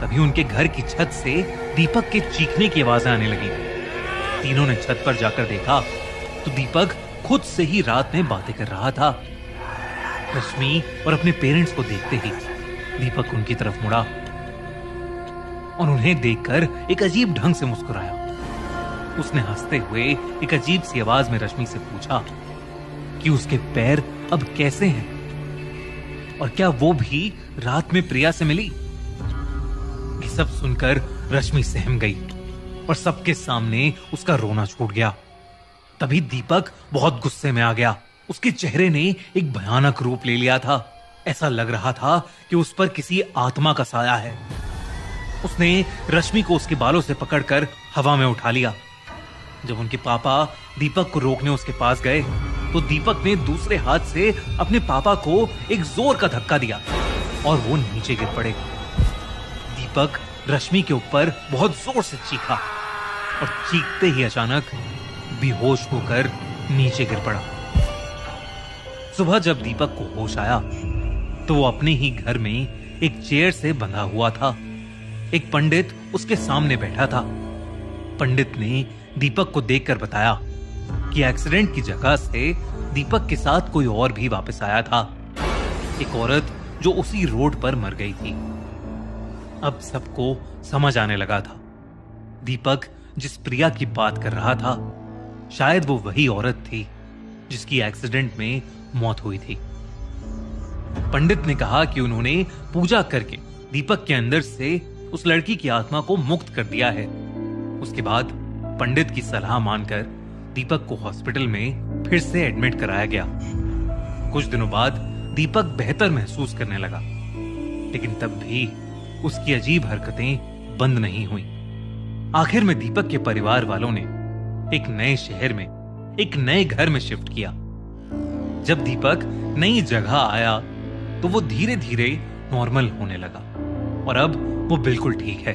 तभी उनके घर की छत से दीपक के चीखने की आवाजें आने लगी। तीनों ने छत पर जाकर देखा तो दीपक खुद से ही रात में बातें कर रहा था। रश्मि और अपने पेरेंट्स को देखते ही दीपक उनकी तरफ मुड़ा और उन्हें देखकर एक अजीब ढंग से मुस्कुराया। उसने हंसते हुए एक अजीब सी आवाज में रश्मि से पूछा कि उसके पैर अब कैसे हैं और क्या वो भी रात में प्रिया से मिली। ये सब सुनकर रश्मि सहम गई और सबके सामने उसका रोना छूट गया। तभी दीपक बहुत गुस्से में आ गया। उसके चेहरे ने एक भयानक रूप ले लिया था। ऐसा लग रहा था कि उस पर किसी आत्मा का साया है। उसने रश्मि को उसके बालों से पकड़कर हवा में उठा लिया। जब उनके पापा दीपक को रोकने उसके पास गए तो दीपक ने दूसरे हाथ से अपने पापा को एक जोर का धक्का दिया और वो नीचे गिर पड़े। दीपक रश्मि के ऊपर बहुत जोर से चीखा और चीखते ही अचानक बेहोश होकर नीचे गिर पड़ा। सुबह जब दीपक को होश आया तो वो अपने ही घर में एक चेयर से बंधा हुआ था। एक पंडित उसके सामने बैठा था। पंडित ने दीपक को देखकर बताया कि एक्सीडेंट की जगह से दीपक के साथ कोई और भी वापस आया था, एक औरत जो उसी रोड पर मर गई थी। अब सबको समझ आने लगा था। दीपक जिस प्रिया की बात कर रहा था शायद वो वही औरत थी जिसकी एक्सीडेंट में मौत हुई थी। पंडित ने कहा कि उन्होंने पूजा करके दीपक के अंदर से उस लड़की की आत्मा को मुक्त कर दिया है। उसके बाद पंडित की सलाह मानकर दीपक को हॉस्पिटल में फिर से एडमिट कराया गया। कुछ दिनों बाद दीपक बेहतर महसूस करने लगा, लेकिन तब भी उसकी अजीब हरकतें बंद नहीं हुई। आखिर में दीपक के परिवार वालों ने एक नए शहर में एक नए घर में शिफ्ट किया। जब दीपक नई जगह आया तो वो धीरे धीरे नॉर्मल होने लगा और अब वो बिल्कुल ठीक है।